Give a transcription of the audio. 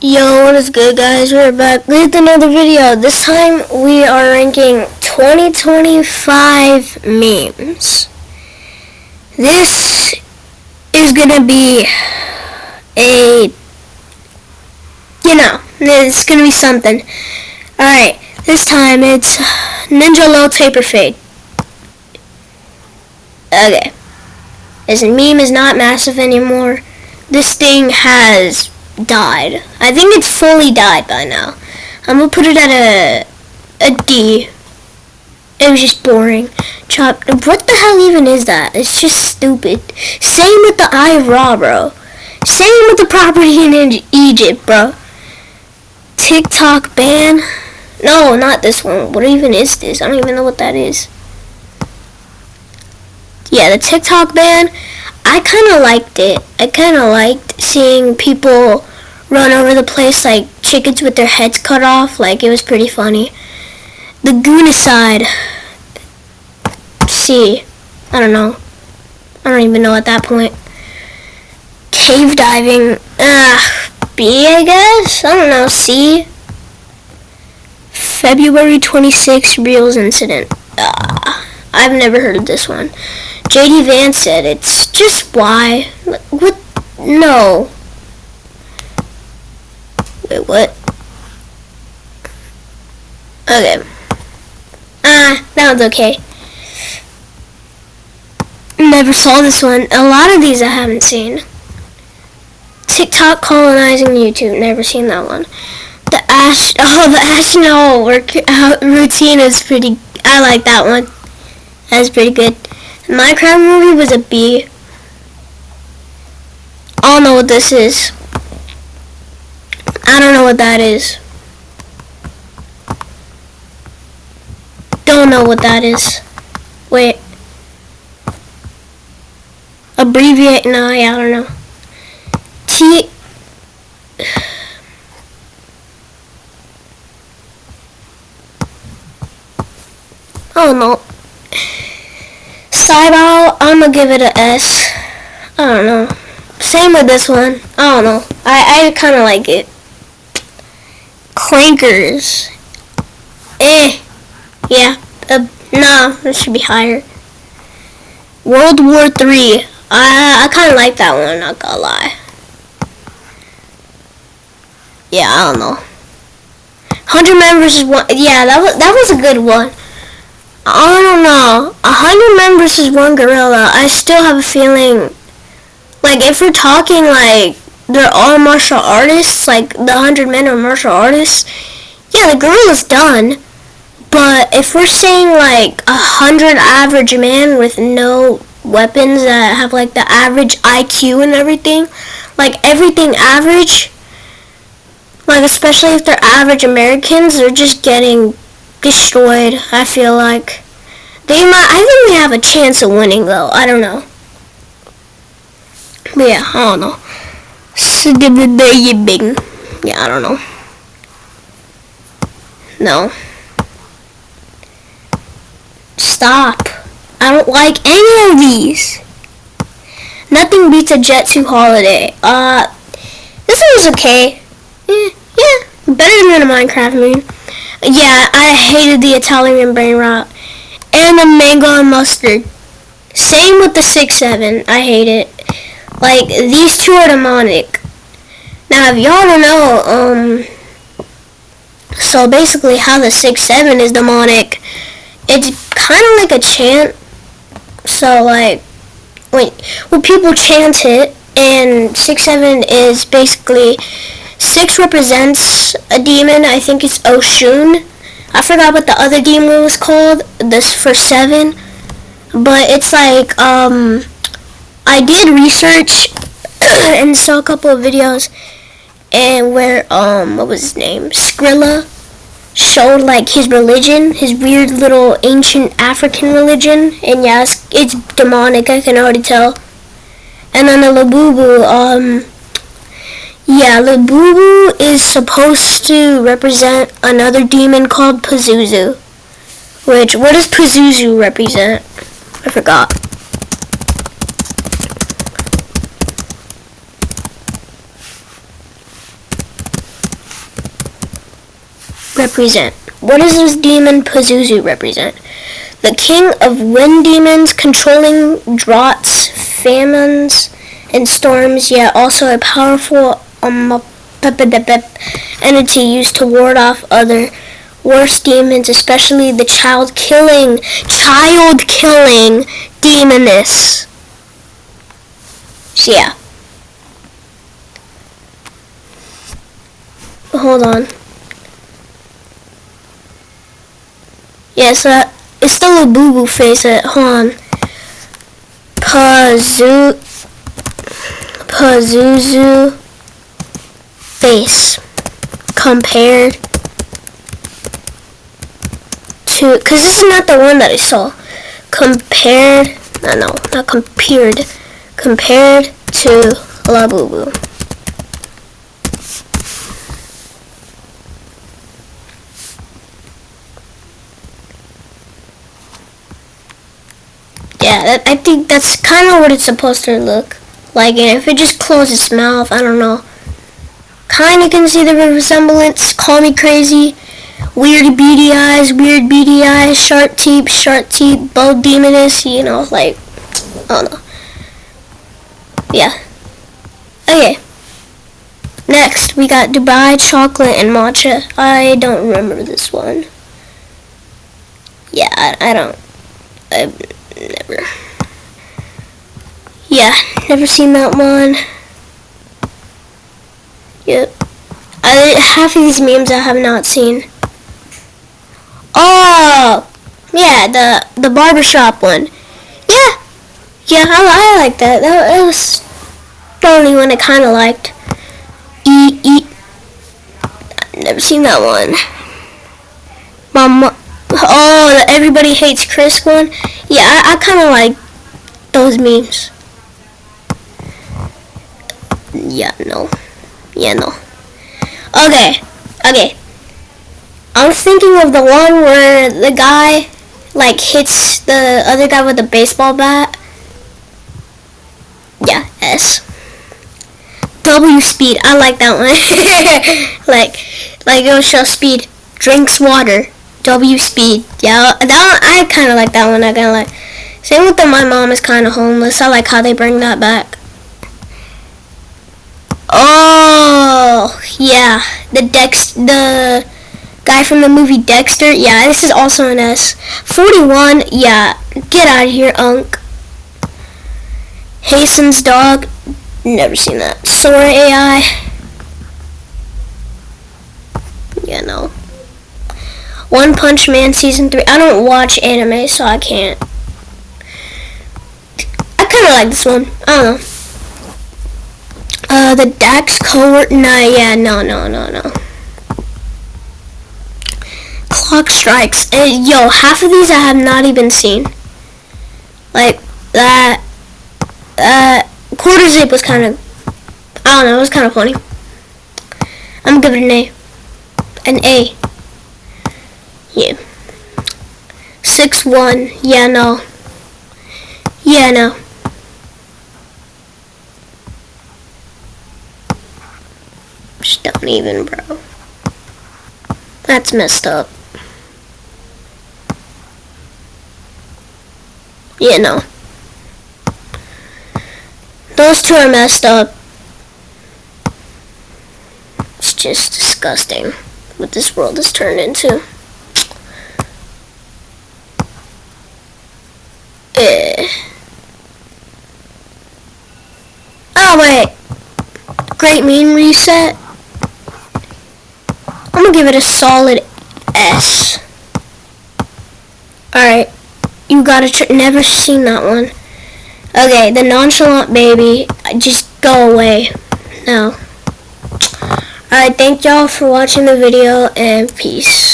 Yo, what is good, guys? We're back with another video. This time we are ranking 2025 memes. This is gonna be it's gonna be something. Alright, this time it's Ninja Low Taper Fade. Okay. This meme is not massive anymore. This thing has died. I think it's fully died by now. I'm gonna put it at a D. It was just boring. What the hell even is that? It's just stupid. Same with the Eye of Ra, bro. Same with the property in Egypt, bro. TikTok ban? No, not this one. What even is this? I don't even know what that is. Yeah, the TikTok ban. I kind of liked it. I kind of liked seeing people run over the place like chickens with their heads cut off. Like, it was pretty funny. The Goonicide. C. I don't know. I don't even know at that point. Cave diving. B, I guess? I don't know. C. February 26th Reels incident. I've never heard of this one. JD Vance said it's just Y. What? No. Wait, what? Okay. That one's okay. Never saw this one. A lot of these I haven't seen. TikTok colonizing YouTube. Never seen that one. The astronaut workout routine is pretty. I like that one. That's pretty good. The Minecraft movie was a B. I don't know what this is. I don't know what that is. Don't know what that is. Wait. Abbreviate? No, yeah, I don't know. T. I don't know. Sideball, I'm gonna give it a S. I don't know. Same with this one. I don't know. I kind of like it. Clankers. Yeah. No, it should be higher. World War III. I kind of like that one, not gonna lie. Yeah, I don't know. 100 members is one. Yeah, that was a good one. I don't know. 100 members is one gorilla. I still have a feeling, like, if we're talking, like, they're all martial artists, like, the 100 men are martial artists, yeah, the gorilla's done. But if we're saying, like, 100 average men with no weapons that have, like, the average IQ and everything, like, everything average, like, especially if they're average Americans, they're just getting destroyed, I feel like. I think they have a chance of winning, though. I don't know. But yeah, I don't know. Yeah, I don't know. No. Stop. I don't like any of these. Nothing beats a Jet 2 holiday. This one was okay. Yeah, better than a Minecraft meme. Yeah, I hated the Italian brain rot. And the mango and mustard. Same with the 6-7. I hate it. Like, these two are demonic. Now, if y'all don't know, so basically how the 6-7 is demonic, it's kind of like a chant. So, like, when people chant it, and 6-7 is basically, 6 represents a demon. I think it's Oshun. I forgot what the other demon was called. This for 7. But it's like, I did research and saw a couple of videos, and where, what was his name? Skrilla showed, like, his religion, his weird little ancient African religion, and yeah, it's demonic, I can already tell. And then the Labubu, yeah, Labubu is supposed to represent another demon called Pazuzu. What does Pazuzu represent? I forgot. represent? What does this demon Pazuzu represent? The king of wind demons, controlling droughts, famines, and storms, yet also a powerful entity used to ward off other worse demons, especially the child-killing demoness. So yeah. Hold on. Yes, it's still a boo-boo face. Hold on. Pazuzu face compared to, because this is not the one that I saw. Compared to Labubu. Yeah, I think that's kind of what it's supposed to look like. And if it just closes its mouth, I don't know. Kind of can see the resemblance. Call me crazy. Weird beady eyes, sharp teeth, bold demoness, you know, like, I don't know. Yeah. Okay. Next, we got Dubai chocolate and matcha. I don't remember this one. Yeah, I've never. Yeah, never seen that one. Yep. Half of these memes I have not seen. Oh, yeah, the barbershop one. Yeah, I like that. That was the only one I kind of liked. Eat. Never seen that one. The Everybody Hates Chris one. Yeah, I kind of like those memes. Yeah, no. Okay. I was thinking of the one where the guy, like, hits the other guy with a baseball bat. Yeah, S. W speed, I like that one. like it will show speed. Drinks water. W speed. Yeah, that one, I kind of like that one. I kind of like. Same with My Mom is Kind of Homeless. I like how they bring that back. Oh, yeah. The guy from the movie Dexter. Yeah, this is also an S. 41. Yeah, get out of here, Unk. Hasten's dog. Never seen that. Sora AI. Yeah, no. One Punch Man Season 3. I don't watch anime, so I can't. I kind of like this one. I don't know. The Dax cohort. No. Clock Strikes. Yo, half of these I have not even seen. Like, that. Quarter Zip was kind of, I don't know, it was kind of funny. I'm gonna give it an A. An A. Yeah. 6-1. Yeah, no. Just don't even, bro. That's messed up. Yeah, no. Those two are messed up. It's just disgusting what this world has turned into. Oh, wait. Great Meme Reset. I'm gonna give it a solid S. Alright. You gotta never seen that one. Okay, the Nonchalant Baby. Just go away. No. Alright, thank y'all for watching the video, and peace.